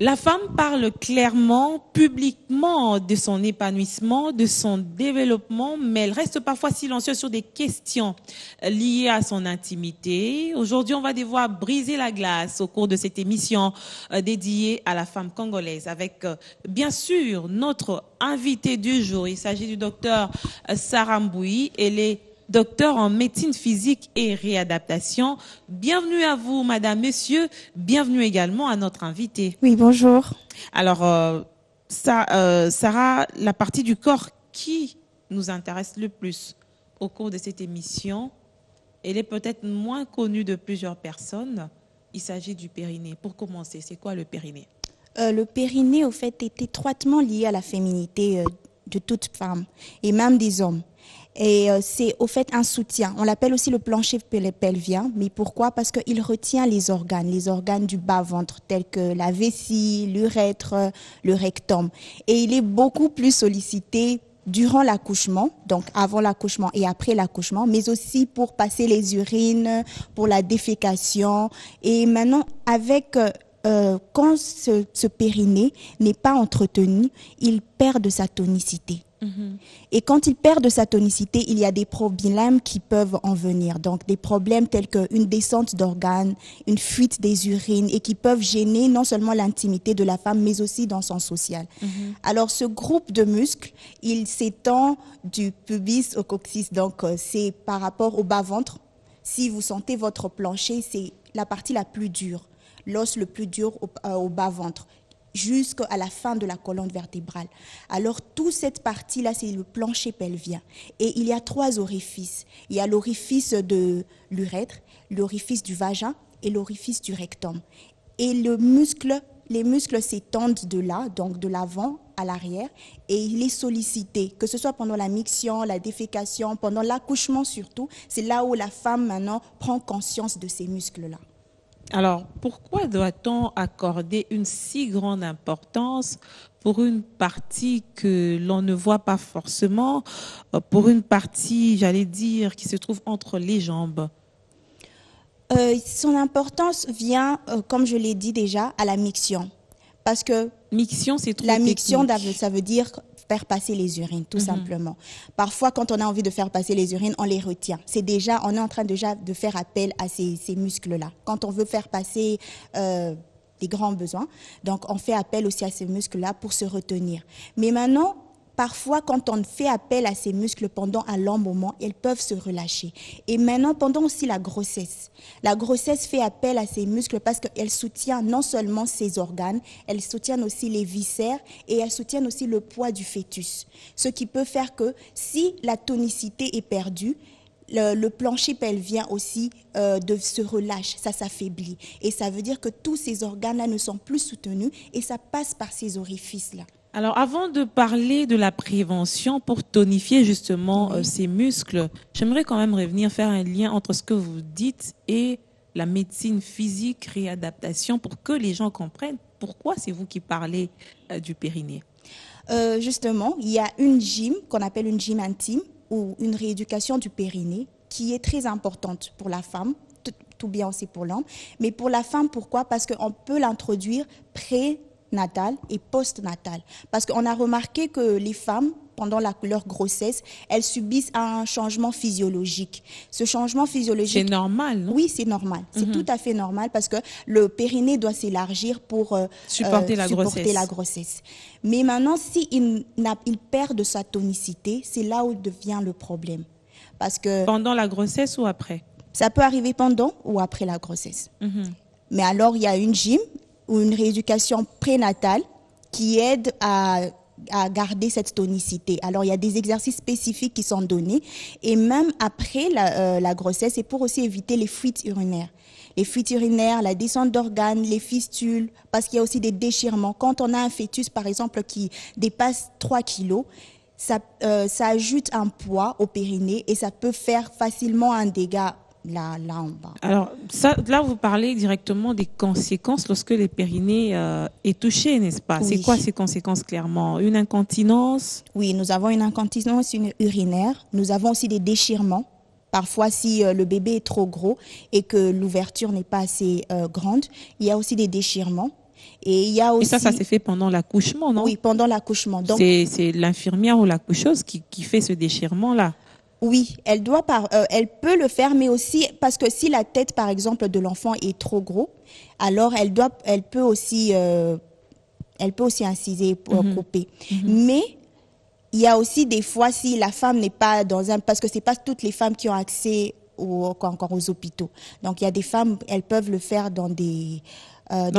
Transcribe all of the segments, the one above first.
La femme parle clairement, publiquement de son épanouissement, de son développement, mais elle reste parfois silencieuse sur des questions liées à son intimité. Aujourd'hui, on va devoir briser la glace au cours de cette émission dédiée à la femme congolaise avec, bien sûr, notre invité du jour. Il s'agit du docteur Sarah Mboui. Elle est docteur en médecine physique et réadaptation. Bienvenue à vous, madame, monsieur. Bienvenue également à notre invité. Oui, bonjour. Alors, Sarah, la partie du corps qui nous intéresse le plus au cours de cette émission, elle est peut-être moins connue de plusieurs personnes. Il s'agit du périnée. Pour commencer, c'est quoi le périnée? Le périnée, au fait, est étroitement lié à la féminité de toute femme et même des hommes. Et c'est au fait un soutien. On l'appelle aussi le plancher pelvien. Mais pourquoi? Parce qu'il retient les organes du bas-ventre, tels que la vessie, l'urètre, le rectum. Et il est beaucoup plus sollicité durant l'accouchement, donc avant l'accouchement et après l'accouchement, mais aussi pour passer les urines, pour la défécation. Et maintenant, avec quand ce périnée n'est pas entretenu, il perd de sa tonicité. Et quand il perd de sa tonicité, il y a des problèmes qui peuvent en venir. Donc des problèmes tels qu'une descente d'organes, une fuite des urines et qui peuvent gêner non seulement l'intimité de la femme, mais aussi dans son social. Alors ce groupe de muscles, il s'étend du pubis au coccyx. Donc c'est par rapport au bas-ventre. Si vous sentez votre plancher, c'est la partie la plus dure, l'os le plus dur au bas-ventre, jusqu'à la fin de la colonne vertébrale. Alors, toute cette partie-là, c'est le plancher pelvien. Et il y a 3 orifices. Il y a l'orifice de l'urètre, l'orifice du vagin et l'orifice du rectum. Et les muscles s'étendent de là, donc de l'avant à l'arrière, et il est sollicité, que ce soit pendant la miction, la défécation, pendant l'accouchement surtout. C'est là où la femme, maintenant, prend conscience de ces muscles-là. Alors, pourquoi doit-on accorder une si grande importance pour une partie que l'on ne voit pas forcément, pour une partie, j'allais dire, qui se trouve entre les jambes? Son importance vient, comme je l'ai dit déjà, à la miction. Parce que Miction, c'est trop la miction, technique. ça veut dire faire passer les urines, tout simplement. Parfois, quand on a envie de faire passer les urines, on les retient. On est en train déjà de faire appel à ces muscles-là. Quand on veut faire passer des grands besoins, donc on fait appel aussi à ces muscles-là pour se retenir. Mais maintenant, parfois, quand on fait appel à ces muscles pendant un long moment, ils peuvent se relâcher. Et maintenant, pendant aussi la grossesse fait appel à ces muscles parce qu'elle soutient non seulement ses organes, elle soutient aussi les viscères et elle soutient aussi le poids du fœtus. Ce qui peut faire que si la tonicité est perdue, le plancher pelvien aussi se relâche, ça s'affaiblit. Et ça veut dire que tous ces organes-là ne sont plus soutenus et ça passe par ces orifices-là. Alors, avant de parler de la prévention pour tonifier justement ces muscles, j'aimerais quand même revenir faire un lien entre ce que vous dites et la médecine physique, réadaptation, pour que les gens comprennent pourquoi c'est vous qui parlez du périnée. Justement, il y a une gym qu'on appelle une gym intime ou une rééducation du périnée qui est très importante pour la femme, tout bien aussi pour l'homme. Mais pour la femme, pourquoi? Parce qu'on peut l'introduire prénatal et postnatal. Parce qu'on a remarqué que les femmes, pendant leur grossesse, elles subissent un changement physiologique. Ce changement physiologique... C'est normal, non? Oui, c'est normal. C'est tout à fait normal parce que le périnée doit s'élargir pour supporter la grossesse. Mais maintenant, s'il perd de sa tonicité, c'est là où devient le problème. Parce que pendant la grossesse ou après? Ça peut arriver pendant ou après la grossesse. Mais alors, il y a une gym ou une rééducation prénatale qui aide à garder cette tonicité. Alors, il y a des exercices spécifiques qui sont donnés. Et même après la grossesse, c'est pour aussi éviter les fuites urinaires. Les fuites urinaires, la descente d'organes, les fistules, parce qu'il y a aussi des déchirements. Quand on a un fœtus, par exemple, qui dépasse 3 kilos, ça ajoute un poids au périnée et ça peut faire facilement un dégât là en bas. Alors, là, vous parlez directement des conséquences lorsque le périnée est touché, n'est-ce pas? Oui. C'est quoi ces conséquences clairement? Une incontinence? Oui, nous avons une incontinence urinaire. Nous avons aussi des déchirements. Parfois, si le bébé est trop gros et que l'ouverture n'est pas assez grande, il y a aussi des déchirements. Et il y a Et aussi... ça s'est fait pendant l'accouchement, non? Oui, pendant l'accouchement. Donc, C'est l'infirmière ou l'accoucheuse qui fait ce déchirement-là. oui, elle peut le faire, mais aussi parce que si la tête, par exemple, de l'enfant est trop gros, alors elle peut aussi inciser pour couper. Mais il y a aussi des fois si la femme n'est pas parce que c'est pas toutes les femmes qui ont accès encore aux hôpitaux. Donc il y a des femmes, elles peuvent le faire dans Dans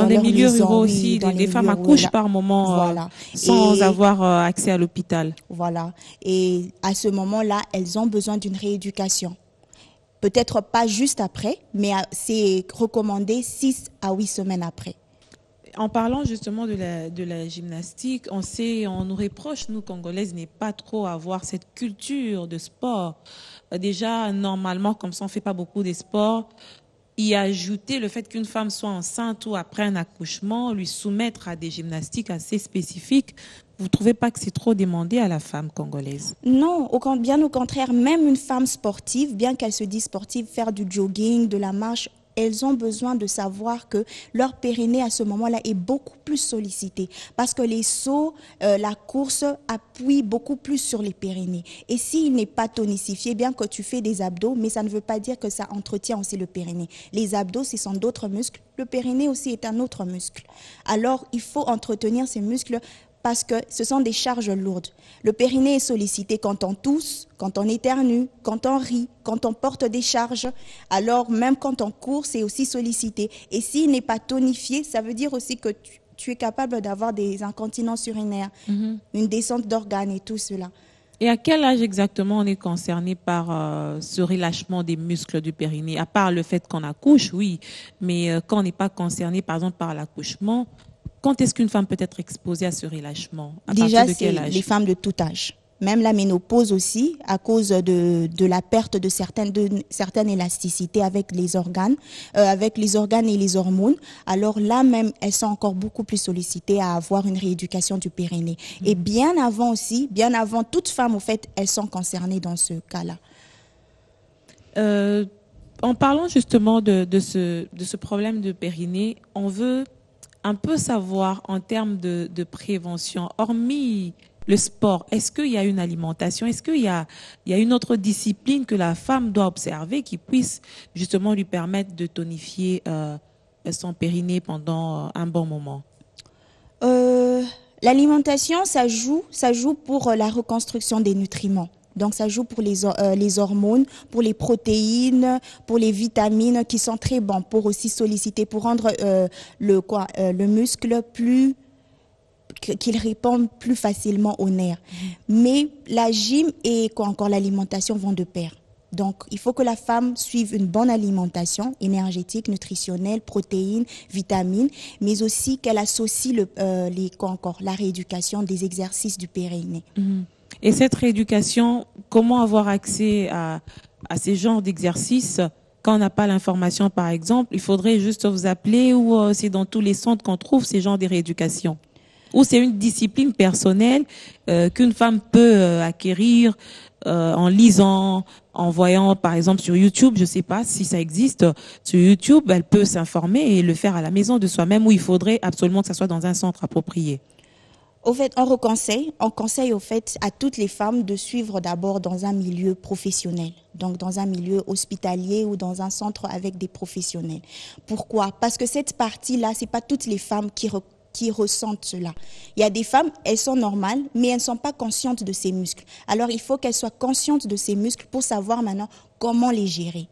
des leur milieux maison, ruraux oui, aussi, dans les des femmes milieux accouchent ruraux. par moment Voilà. sans avoir accès à l'hôpital. Voilà. Et à ce moment-là, elles ont besoin d'une rééducation. Peut-être pas juste après, mais c'est recommandé 6 à 8 semaines après. En parlant justement de la gymnastique, on nous reproche, nous, Congolaises, n'est pas trop avoir cette culture de sport. Déjà, normalement, comme ça, on ne fait pas beaucoup de sport. Y ajouter le fait qu'une femme soit enceinte ou après un accouchement, lui soumettre à des gymnastiques assez spécifiques, vous ne trouvez pas que c'est trop demandé à la femme congolaise? Non, bien au contraire, même une femme sportive, bien qu'elle se dise sportive, faire du jogging, de la marche, elles ont besoin de savoir que leur périnée à ce moment-là est beaucoup plus sollicité parce que les sauts, la course appuient beaucoup plus sur les périnées. Et s'il n'est pas tonifié, bien que tu fais des abdos, mais ça ne veut pas dire que ça entretient aussi le périnée. Les abdos, ce sont d'autres muscles. Le périnée aussi est un autre muscle. Alors, il faut entretenir ces muscles parce que ce sont des charges lourdes. Le périnée est sollicité quand on tousse, quand on éternue, quand on rit, quand on porte des charges. Alors même quand on court, c'est aussi sollicité. Et s'il n'est pas tonifié, ça veut dire aussi que tu es capable d'avoir des incontinences urinaires, une descente d'organes et tout cela. Et à quel âge exactement on est concerné par ce relâchement des muscles du périnée? À part le fait qu'on accouche, oui, mais quand on n'est pas concerné, par exemple, par l'accouchement, quand est-ce qu'une femme peut être exposée à ce relâchement? Déjà, c'est les femmes de tout âge. Même la ménopause aussi, à cause de la perte de certaines élasticités avec les organes et les hormones. Alors là même, elles sont encore beaucoup plus sollicitées à avoir une rééducation du périnée. Et bien avant toute femme, au fait, elles sont concernées dans ce cas-là. En parlant justement de ce problème de périnée, on veut un peu savoir en termes de prévention, hormis le sport, est-ce qu'il y a une alimentation, est-ce qu'il y a une autre discipline que la femme doit observer qui puisse justement lui permettre de tonifier son périnée pendant un bon moment? L'alimentation, ça joue pour la reconstruction des nutriments. Donc, ça joue pour les hormones, pour les protéines, pour les vitamines qui sont très bons pour aussi solliciter, pour rendre le muscle qu'il répond plus facilement aux nerfs. Mais la gym et encore l'alimentation vont de pair. Donc, il faut que la femme suive une bonne alimentation énergétique, nutritionnelle, protéines, vitamines, mais aussi qu'elle associe la rééducation des exercices du périnée. Et cette rééducation, comment avoir accès à ces genres d'exercices quand on n'a pas l'information, par exemple? Il faudrait juste vous appeler ou c'est dans tous les centres qu'on trouve ces genres de rééducation? Ou c'est une discipline personnelle qu'une femme peut acquérir en lisant, en voyant, par exemple, sur YouTube, je ne sais pas si ça existe, sur YouTube, elle peut s'informer et le faire à la maison de soi-même, où il faudrait absolument que ça soit dans un centre approprié. Au fait, on conseille au fait à toutes les femmes de suivre d'abord dans un milieu professionnel, donc dans un milieu hospitalier ou dans un centre avec des professionnels. Pourquoi? Parce que cette partie-là, c'est pas toutes les femmes qui ressentent cela. Il y a des femmes, elles sont normales, mais elles ne sont pas conscientes de ces muscles. Alors, il faut qu'elles soient conscientes de ces muscles pour savoir maintenant comment les gérer.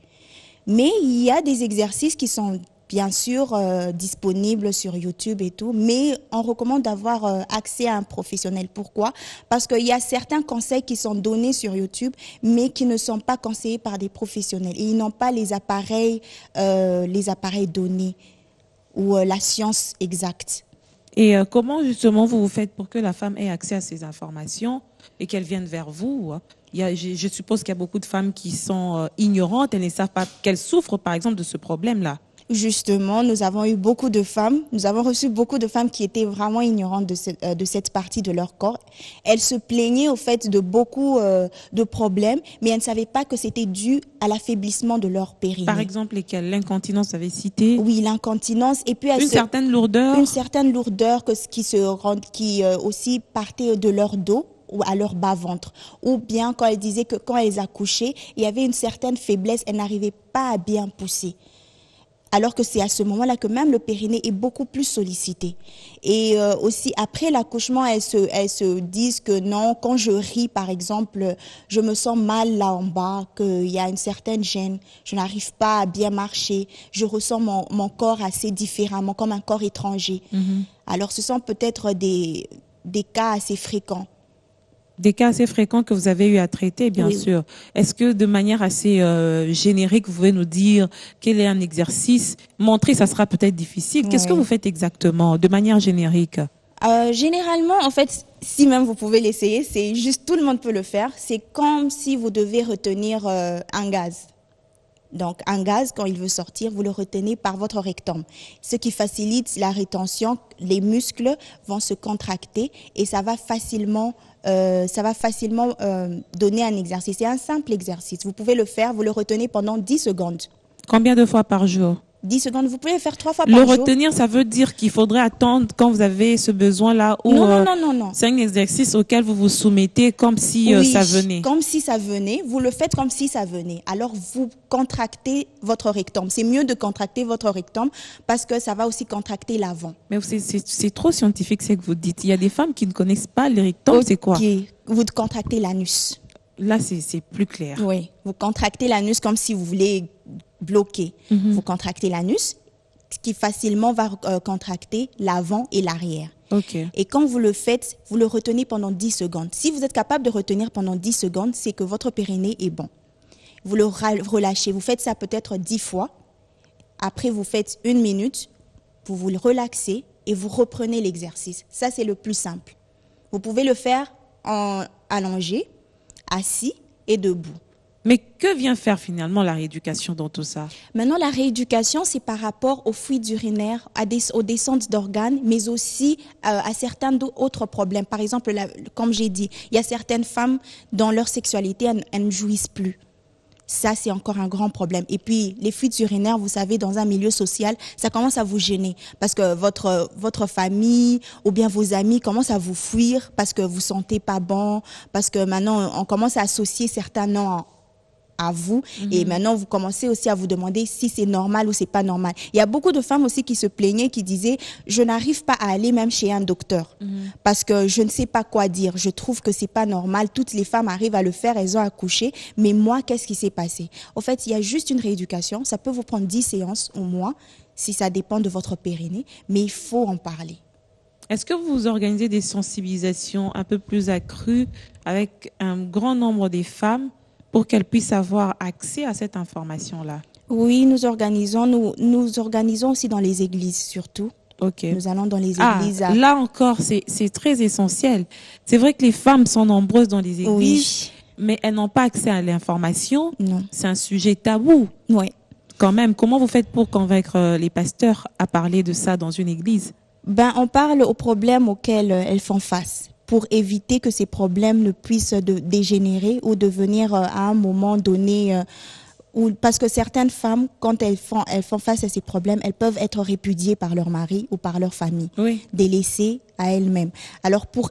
Mais il y a des exercices qui sont bien sûr disponibles sur YouTube et tout, mais on recommande d'avoir accès à un professionnel. Pourquoi? Parce qu'il y a certains conseils qui sont donnés sur YouTube, mais qui ne sont pas conseillés par des professionnels. Et ils n'ont pas les appareils donnés ou la science exacte. Et comment justement vous faites pour que la femme ait accès à ces informations et qu'elle vienne vers vous? Je suppose qu'il y a beaucoup de femmes qui sont ignorantes, elles ne savent pas qu'elles souffrent par exemple de ce problème-là. Justement, nous avons eu beaucoup de femmes, nous avons reçu beaucoup de femmes qui étaient vraiment ignorantes de cette partie de leur corps. Elles se plaignaient au fait de beaucoup de problèmes, mais elles ne savaient pas que c'était dû à l'affaiblissement de leur périnée. Par exemple, lesquelles? L'incontinence, vous avez cité. Oui, l'incontinence et puis Certaine lourdeur. une certaine lourdeur qui aussi partait de leur dos ou à leur bas-ventre. Ou bien quand elles disaient que quand elles accouchaient, il y avait une certaine faiblesse, elles n'arrivaient pas à bien pousser. Alors que c'est à ce moment-là que même le périnée est beaucoup plus sollicité. Et aussi, après l'accouchement, elles se disent que non, quand je ris, par exemple, je me sens mal là en bas, qu'il y a une certaine gêne, je n'arrive pas à bien marcher, je ressens mon corps assez différemment, comme un corps étranger. Alors, ce sont peut-être des cas assez fréquents. Des cas assez fréquents que vous avez eu à traiter, bien Oui. sûr. Est-ce que de manière assez générique, vous pouvez nous dire quel est un exercice? Montrer, ça sera peut-être difficile. Qu'est-ce que Oui. vous faites exactement, de manière générique? Généralement, en fait, si même vous pouvez l'essayer, c'est juste tout le monde peut le faire. C'est comme si vous devez retenir un gaz. Donc, un gaz, quand il veut sortir, vous le retenez par votre rectum. Ce qui facilite la rétention, les muscles vont se contracter et ça va facilement donner un exercice. C'est un simple exercice. Vous pouvez le faire, vous le retenez pendant 10 secondes. Combien de fois par jour? 10 secondes, vous pouvez le faire 3 fois Le par jour. retenir, ça veut dire qu'il faudrait attendre quand vous avez ce besoin-là ou Non. c'est un exercice auquel vous vous soumettez comme si Oui, ça venait. comme si ça venait. Vous le faites comme si ça venait. Alors, vous contractez votre rectum. C'est mieux de contracter votre rectum parce que ça va aussi contracter l'avant. Mais c'est trop scientifique ce que vous dites. Il y a des femmes qui ne connaissent pas les rectums, c'est quoi? Vous contractez l'anus. Là, c'est plus clair. Oui, vous contractez l'anus comme si vous voulez bloquer. Vous contractez l'anus, ce qui facilement va contracter l'avant et l'arrière. Ok. Et quand vous le faites, vous le retenez pendant 10 secondes. Si vous êtes capable de retenir pendant 10 secondes, c'est que votre périnée est bon. Vous le relâchez. Vous faites ça peut-être 10 fois. Après, vous faites 1 minute. Vous vous le relaxez et vous reprenez l'exercice. Ça, c'est le plus simple. Vous pouvez le faire en allongé, assis et debout. Mais que vient faire finalement la rééducation dans tout ça? Maintenant, la rééducation, c'est par rapport aux fuites urinaires, aux descentes d'organes, mais aussi à certains autres problèmes. Par exemple, comme j'ai dit, il y a certaines femmes, dans leur sexualité, elles ne jouissent plus. Ça, c'est encore un grand problème. Et puis, les fuites urinaires, vous savez, dans un milieu social, ça commence à vous gêner parce que votre famille ou bien vos amis commencent à vous fuir parce que vous sentez pas bon, parce que maintenant, on commence à associer certains noms à vous et maintenant vous commencez aussi à vous demander si c'est normal ou c'est pas normal. Il y a beaucoup de femmes aussi qui se plaignaient, qui disaient je n'arrive pas à aller même chez un docteur parce que je ne sais pas quoi dire, je trouve que c'est pas normal, toutes les femmes arrivent à le faire, elles ont accouché, mais moi qu'est-ce qui s'est passé? En fait, il y a juste une rééducation, ça peut vous prendre 10 séances au moins si ça dépend de votre périnée, mais il faut en parler. Est-ce que vous organisez des sensibilisations un peu plus accrues avec un grand nombre des femmes pour qu'elles puissent avoir accès à cette information-là? Oui, nous organisons aussi dans les églises surtout. Ok. Nous allons dans les églises. Là encore, c'est très essentiel. C'est vrai que les femmes sont nombreuses dans les églises, mais elles n'ont pas accès à l'information. Non. C'est un sujet tabou. Oui. Quand même, comment vous faites pour convaincre les pasteurs à parler de ça dans une église? On parle aux problèmes auxquels elles font face, pour éviter que ces problèmes ne puissent dégénérer ou devenir à un moment donné, parce que certaines femmes, quand elles font face à ces problèmes, elles peuvent être répudiées par leur mari ou par leur famille, délaissées à elles-mêmes. Alors pour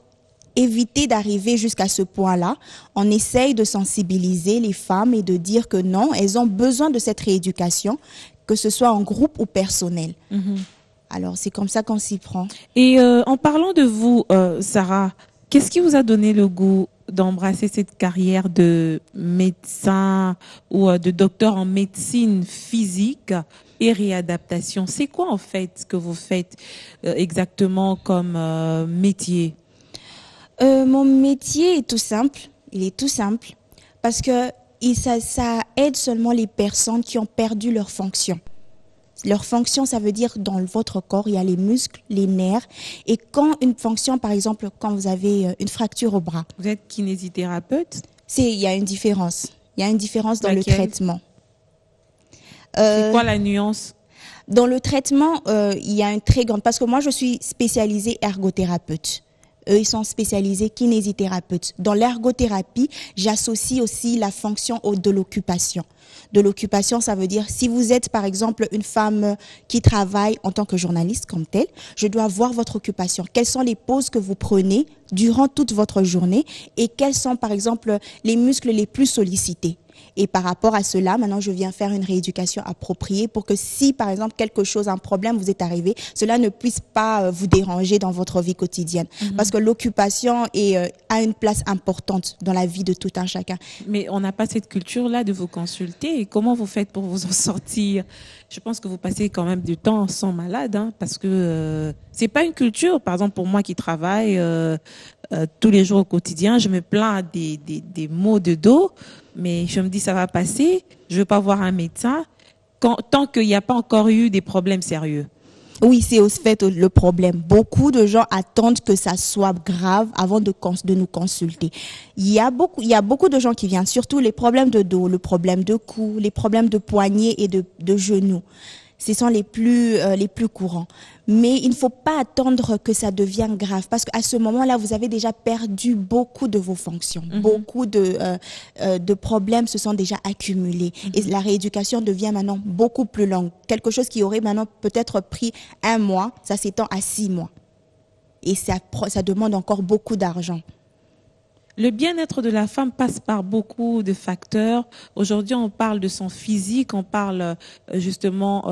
éviter d'arriver jusqu'à ce point-là, on essaye de sensibiliser les femmes et de dire que non, elles ont besoin de cette rééducation, que ce soit en groupe ou personnel. Alors, c'est comme ça qu'on s'y prend. Et en parlant de vous, Sarah, qu'est-ce qui vous a donné le goût d'embrasser cette carrière de médecin ou de docteur en médecine physique et réadaptation? C'est quoi en fait ce que vous faites exactement comme métier? Mon métier est tout simple. Il est tout simple parce que ça aide seulement les personnes qui ont perdu leur fonction. Leur fonction, ça veut dire dans votre corps, il y a les muscles, les nerfs. Et quand une fonction, par exemple, quand vous avez une fracture au bras. Vous êtes kinésithérapeute? Il y a une différence. Il y a une différence dans le traitement. C'est quoi la nuance? Dans le traitement, il y a une très grande... Parce que moi, je suis spécialisée ergothérapeute. Eux, ils sont spécialisés kinésithérapeutes. Dans l'ergothérapie, j'associe aussi la fonction de l'occupation. De l'occupation, ça veut dire si vous êtes par exemple une femme qui travaille en tant que journaliste comme telle, je dois voir votre occupation. Quelles sont les pauses que vous prenez durant toute votre journée et quels sont par exemple les muscles les plus sollicités. Et par rapport à cela, maintenant, je viens faire une rééducation appropriée pour que si, par exemple, quelque chose, un problème vous est arrivé, cela ne puisse pas vous déranger dans votre vie quotidienne. Parce que l'occupation a une place importante dans la vie de tout un chacun. Mais on n'a pas cette culture-là de vous consulter. Et comment vous faites pour vous en sortir? Je pense que vous passez quand même du temps sans malade, hein, parce que c'est pas une culture. Par exemple, pour moi qui travaille tous les jours au quotidien, je me plains des maux de dos, mais je me dis ça va passer. Je veux pas voir un médecin tant qu'il n'y a pas encore eu des problèmes sérieux. Oui, c'est au fait le problème. Beaucoup de gens attendent que ça soit grave avant de nous consulter. Il y a beaucoup de gens qui viennent, surtout les problèmes de dos, le problème de cou, les problèmes de poignets et de genoux. Ce sont les plus courants. Mais il ne faut pas attendre que ça devienne grave parce qu'à ce moment-là, vous avez déjà perdu beaucoup de vos fonctions. Beaucoup de problèmes se sont déjà accumulés. Et la rééducation devient maintenant beaucoup plus longue. Quelque chose qui aurait maintenant peut-être pris 1 mois, ça s'étend à 6 mois. Et ça demande encore beaucoup d'argent. Le bien-être de la femme passe par beaucoup de facteurs. Aujourd'hui, on parle de son physique, on parle justement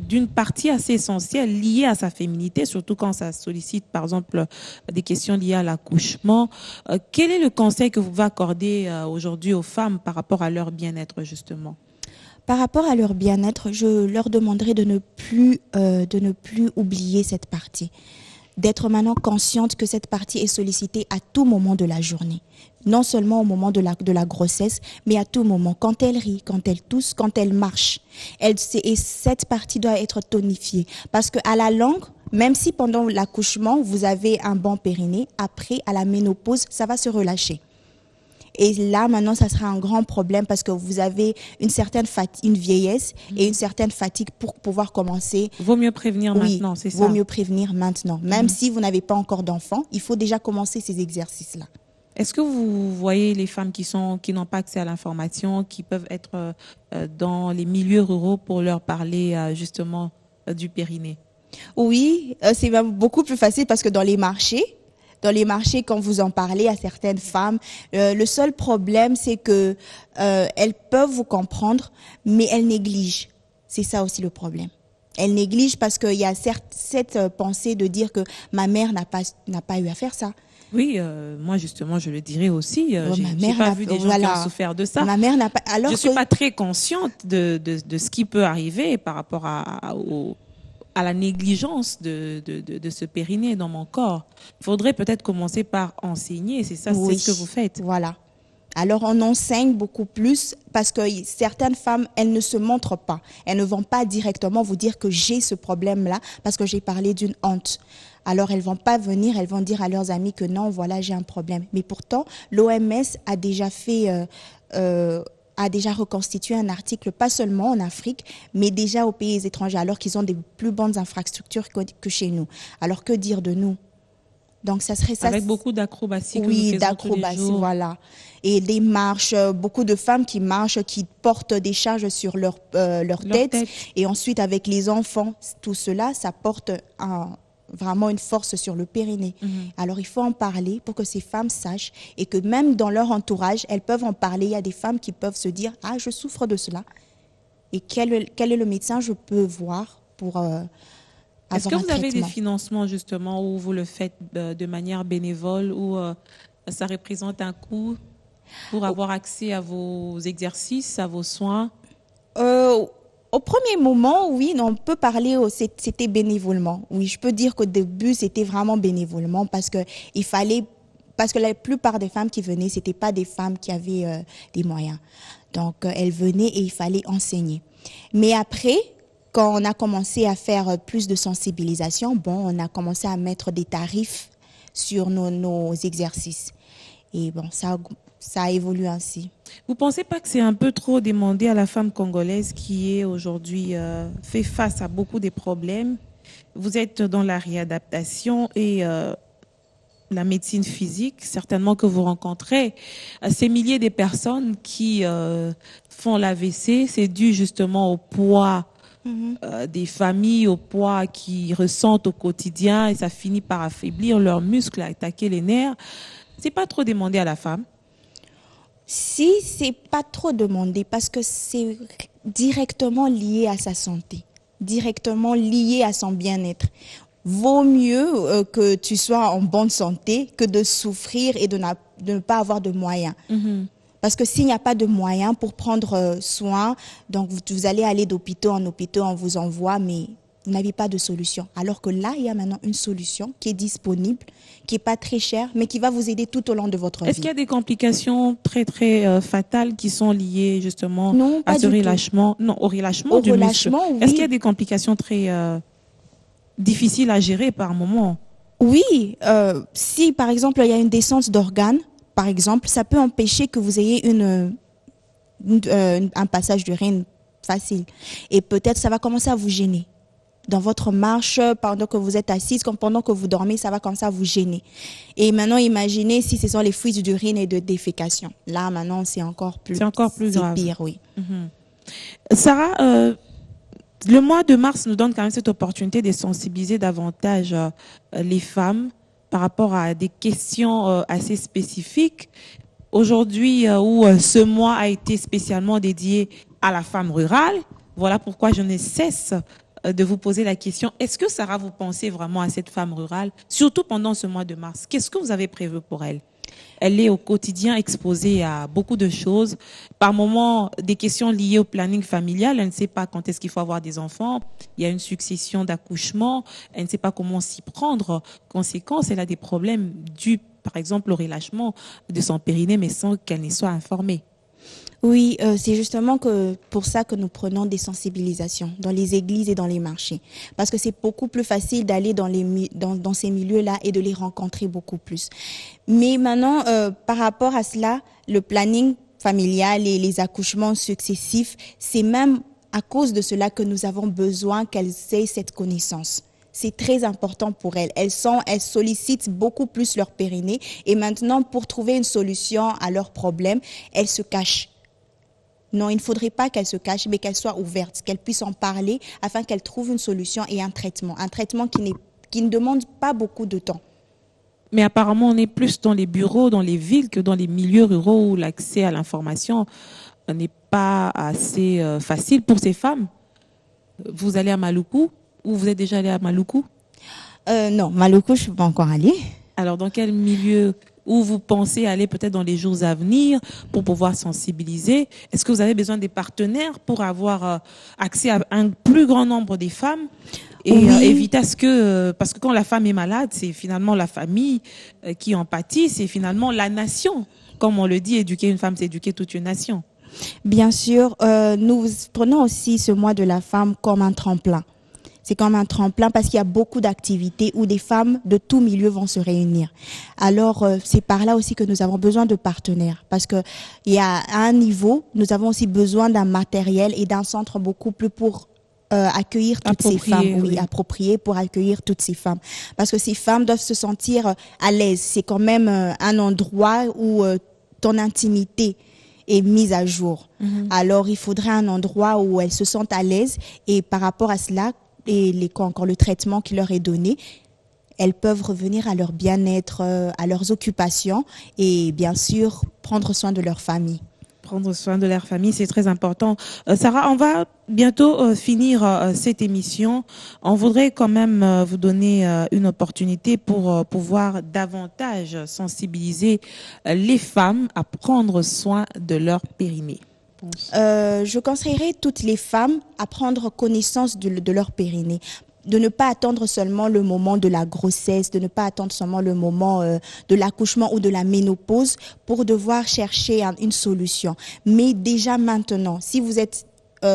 d'une partie assez essentielle liée à sa féminité, surtout quand ça sollicite, par exemple, des questions liées à l'accouchement. Quel est le conseil que vous pouvez accorder aujourd'hui aux femmes par rapport à leur bien-être, justement? Par rapport à leur bien-être, je leur demanderai de ne plus oublier cette partie. D'être maintenant consciente que cette partie est sollicitée à tout moment de la journée. Non seulement au moment de la grossesse, mais à tout moment. Quand elle rit, quand elle tousse, quand elle marche. Et cette partie doit être tonifiée. Parce qu'à la longue, même si pendant l'accouchement, vous avez un bon périnée, après, à la ménopause, ça va se relâcher. Et là, maintenant, ça sera un grand problème parce que vous avez une certaine une vieillesse et une certaine fatigue pour pouvoir commencer. Vaut mieux prévenir maintenant, c'est ça? Vaut mieux prévenir maintenant. Même si vous n'avez pas encore d'enfant, il faut déjà commencer ces exercices-là. Est-ce que vous voyez les femmes qui n'ont pas accès à l'information, qui peuvent être dans les milieux ruraux pour leur parler justement du périnée? Oui, c'est même beaucoup plus facile parce que dans les marchés, quand vous en parlez à certaines femmes, le seul problème, c'est que elles peuvent vous comprendre, mais elles négligent. C'est ça aussi le problème. Elles négligent parce qu'il y a cette pensée de dire que ma mère n'a pas eu à faire ça. Oui, moi justement, je le dirais aussi. J'ai pas vu des gens qui ont souffert de ça. Ma mère n'a pas. Alors je suis pas très consciente de ce qui peut arriver par rapport à la négligence de ce périnée dans mon corps. Il faudrait peut-être commencer par enseigner, c'est ça, oui, c'est ce que vous faites. Voilà. Alors on enseigne beaucoup plus parce que certaines femmes, elles ne se montrent pas. Elles ne vont pas directement vous dire que j'ai ce problème-là parce que j'ai parlé d'une honte. Alors elles vont pas venir, elles vont dire à leurs amis que non, voilà, j'ai un problème. Mais pourtant, l'OMS a déjà reconstitué un article, pas seulement en Afrique, mais déjà aux pays étrangers, alors qu'ils ont des plus bonnes infrastructures que chez nous. Alors que dire de nous? Donc ça serait ça. Avec beaucoup d'acrobatie. Oui, d'acrobatie, voilà. Et des marches, beaucoup de femmes qui marchent, qui portent des charges sur leur tête. Et ensuite, avec les enfants, tout cela, ça porte vraiment une force sur le périnée. Alors, il faut en parler pour que ces femmes sachent et que même dans leur entourage, elles peuvent en parler. Il y a des femmes qui peuvent se dire « Ah, je souffre de cela. Et quel est le médecin je peux voir pour Est-ce que vous avez des financements justement où vous le faites de manière bénévole ou ça représente un coût pour avoir accès à vos exercices, à vos soins? Au premier moment, oui, on peut parler, c'était bénévolement. Oui, je peux dire qu'au début, c'était vraiment bénévolement parce que la plupart des femmes qui venaient, c'était pas des femmes qui avaient des moyens. Donc, elles venaient et il fallait enseigner. Mais après, quand on a commencé à faire plus de sensibilisation, on a commencé à mettre des tarifs sur nos exercices. Et bon, ça ça évolue ainsi. Vous pensez pas que c'est un peu trop demandé à la femme congolaise qui est aujourd'hui fait face à beaucoup de problèmes? Vous êtes dans la réadaptation et la médecine physique, certainement que vous rencontrez ces milliers de personnes qui font l'AVC. C'est dû justement au poids des familles, au poids qu'ils ressentent au quotidien et ça finit par affaiblir leurs muscles, attaquer les nerfs. C'est pas trop demandé à la femme? Si, c'est pas trop demandé parce que c'est directement lié à sa santé, directement lié à son bien-être. Vaut mieux que tu sois en bonne santé que de souffrir et de ne pas avoir de moyens. Parce que s'il n'y a pas de moyens pour prendre soin, donc vous allez aller d'hôpital en hôpital, on vous envoie, mais vous n'avez pas de solution. Alors que là, il y a maintenant une solution qui est disponible, qui n'est pas très chère, mais qui va vous aider tout au long de votre vie. Est-ce qu'il y a des complications très, très fatales qui sont liées justement Non, pas à ce du relâchement? Non, au relâchement Au du relâchement, muscle. oui. Est-ce qu'il y a des complications très difficiles à gérer par moment? Oui, si par exemple il y a une descente d'organes, par exemple, ça peut empêcher que vous ayez un passage d'urine facile. Et peut-être ça va commencer à vous gêner. Dans votre marche, pendant que vous êtes assise, comme pendant que vous dormez, ça va commencer à vous gêner. Et maintenant, imaginez si ce sont les fuites d'urine et de défécation. Là, maintenant, c'est encore plus grave. C'est pire, oui. Sarah, le mois de mars nous donne quand même cette opportunité de sensibiliser davantage les femmes par rapport à des questions assez spécifiques. Aujourd'hui, où ce mois a été spécialement dédié à la femme rurale, voilà pourquoi je ne cesse de vous poser la question, est-ce que Sarah, vous pensez vraiment à cette femme rurale, surtout pendant ce mois de mars? Qu'est-ce que vous avez prévu pour elle? Elle est au quotidien exposée à beaucoup de choses. Par moments, des questions liées au planning familial. Elle ne sait pas quand est-ce qu'il faut avoir des enfants. Il y a une succession d'accouchements. Elle ne sait pas comment s'y prendre. Conséquence, elle a des problèmes dus, par exemple, au relâchement de son périnée, mais sans qu'elle ne soit informée. Oui, c'est justement pour ça que nous prenons des sensibilisations dans les églises et dans les marchés. Parce que c'est beaucoup plus facile d'aller dans ces milieux-là et de les rencontrer beaucoup plus. Mais maintenant, par rapport à cela, le planning familial et les accouchements successifs, c'est même à cause de cela que nous avons besoin qu'elles aient cette connaissance. C'est très important pour elles. Elles sollicitent beaucoup plus leur périnée et maintenant, pour trouver une solution à leurs problèmes, elles se cachent. Non, il ne faudrait pas qu'elle se cache, mais qu'elle soit ouverte, qu'elle puisse en parler afin qu'elle trouve une solution et un traitement qui ne demande pas beaucoup de temps. Mais apparemment, on est plus dans les bureaux, dans les villes que dans les milieux ruraux où l'accès à l'information n'est pas assez facile pour ces femmes. Vous allez à Maluku ou vous êtes déjà allé à Maluku? Non, Maluku, je ne suis pas encore allée. Alors, dans quel milieu où vous pensez aller peut-être dans les jours à venir pour pouvoir sensibiliser? Est-ce que vous avez besoin des partenaires pour avoir accès à un plus grand nombre de femmes et éviter parce que quand la femme est malade, c'est finalement la famille qui en pâtit, c'est finalement la nation. Comme on le dit, éduquer une femme, c'est éduquer toute une nation. Bien sûr, nous prenons aussi ce mois de la femme comme un tremplin. C'est comme un tremplin parce qu'il y a beaucoup d'activités où des femmes de tout milieu vont se réunir. Alors, c'est par là aussi que nous avons besoin de partenaires parce que il y a à un niveau, nous avons aussi besoin d'un matériel et d'un centre beaucoup plus pour accueillir toutes ces femmes, oui, approprié pour accueillir toutes ces femmes. Parce que ces femmes doivent se sentir à l'aise. C'est quand même un endroit où ton intimité est mise à jour. Alors, il faudrait un endroit où elles se sentent à l'aise et par rapport à cela, et encore le traitement qui leur est donné, elles peuvent revenir à leur bien-être, à leurs occupations et bien sûr prendre soin de leur famille. Prendre soin de leur famille, c'est très important. Sarah, on va bientôt finir cette émission. On voudrait quand même vous donner une opportunité pour pouvoir davantage sensibiliser les femmes à prendre soin de leur périnée. Je conseillerais toutes les femmes à prendre connaissance de leur périnée, de ne pas attendre seulement le moment de la grossesse, de ne pas attendre seulement le moment de l'accouchement ou de la ménopause pour devoir chercher une solution. Mais déjà maintenant, si vous êtes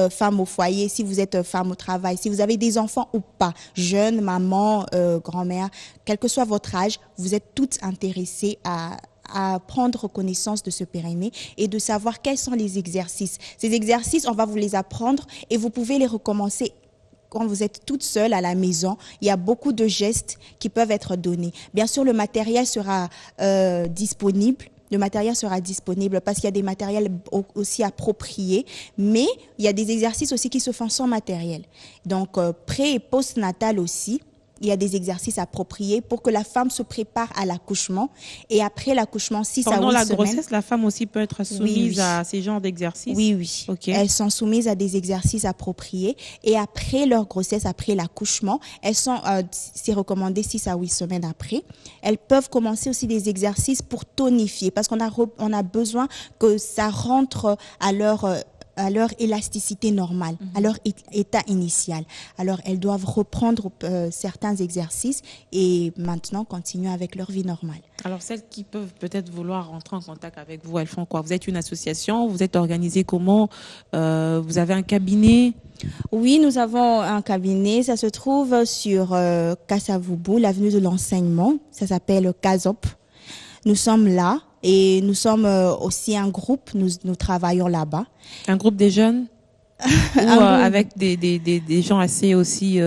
femme au foyer, si vous êtes femme au travail, si vous avez des enfants ou pas, jeune, maman, grand-mère, quel que soit votre âge, vous êtes toutes intéressées à à prendre connaissance de ce périnée et de savoir quels sont les exercices. Ces exercices, on va vous les apprendre et vous pouvez les recommencer quand vous êtes toute seule à la maison. Il y a beaucoup de gestes qui peuvent être donnés. Bien sûr, le matériel sera disponible. Le matériel sera disponible parce qu'il y a des matériels aussi appropriés, mais il y a des exercices aussi qui se font sans matériel. Donc, pré- et post-natal aussi, il y a des exercices appropriés pour que la femme se prépare à l'accouchement. Et après l'accouchement, 6 à 8 Pendant la semaines. grossesse, la femme aussi peut être soumise à ces genres d'exercices? Oui, oui. Ok. Elles sont soumises à des exercices appropriés. Et après leur grossesse, après l'accouchement, elles sont, c'est recommandé 6 à 8 semaines après, elles peuvent commencer aussi des exercices pour tonifier parce on a besoin que ça rentre à leur élasticité normale, à leur état initial. Alors, elles doivent reprendre certains exercices et maintenant continuer avec leur vie normale. Alors, celles qui peuvent peut-être vouloir rentrer en contact avec vous, elles font quoi? Vous êtes une association, vous êtes organisée comment? Vous avez un cabinet? Oui, nous avons un cabinet. Ça se trouve sur Kasavubu, l'avenue de l'enseignement. Ça s'appelle Kazop. Nous sommes là et nous sommes aussi un groupe. Nous travaillons là-bas. Un groupe des jeunes? Ou avec des gens assez aussi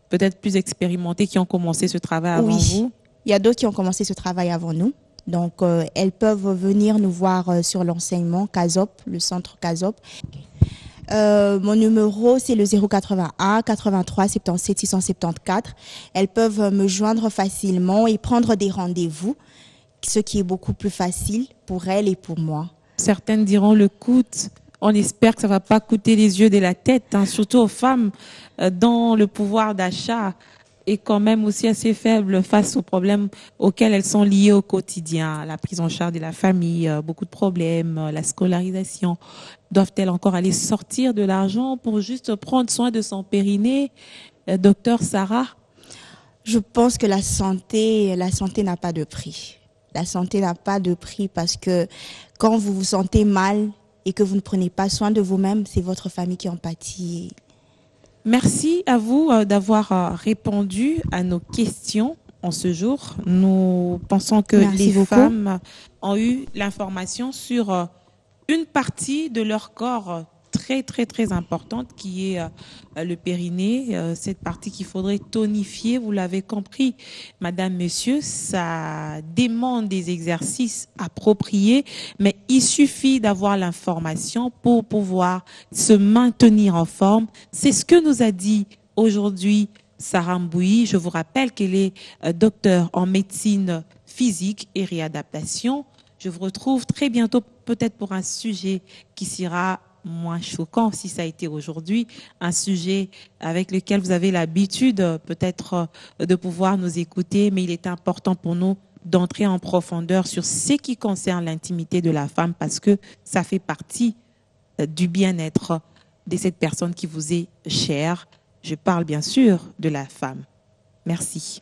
peut-être plus expérimentés qui ont commencé ce travail avant vous? Il y a d'autres qui ont commencé ce travail avant nous. Donc, elles peuvent venir nous voir sur l'enseignement Kazop, le centre Kazop. Mon numéro, c'est le 081 83 77 674. Elles peuvent me joindre facilement et prendre des rendez-vous, ce qui est beaucoup plus facile pour elles et pour moi. Certaines diront le coût. On espère que ça va pas coûter les yeux de la tête, hein, surtout aux femmes dont le pouvoir d'achat est quand même aussi assez faible face aux problèmes auxquels elles sont liées au quotidien. La prise en charge de la famille, beaucoup de problèmes, la scolarisation. Doivent-elles encore aller sortir de l'argent pour juste prendre soin de son périnée? Docteur Sarah? Je pense que la santé n'a pas de prix. La santé n'a pas de prix parce que quand vous vous sentez mal et que vous ne prenez pas soin de vous-même, c'est votre famille qui en pâtit. Merci à vous d'avoir répondu à nos questions en ce jour. Nous pensons que les femmes ont eu l'information sur une partie de leur corps très, très, très importante qui est le périnée, cette partie qu'il faudrait tonifier. Vous l'avez compris, madame, monsieur, ça demande des exercices appropriés, mais il suffit d'avoir l'information pour pouvoir se maintenir en forme. C'est ce que nous a dit aujourd'hui Sarah Mbouyi. Je vous rappelle qu'elle est docteure en médecine physique et réadaptation. Je vous retrouve très bientôt, peut-être pour un sujet qui sera moins choquant si ça a été aujourd'hui, un sujet avec lequel vous avez l'habitude peut-être de pouvoir nous écouter, mais il est important pour nous d'entrer en profondeur sur ce qui concerne l'intimité de la femme parce que ça fait partie du bien-être de cette personne qui vous est chère. Je parle bien sûr de la femme. Merci.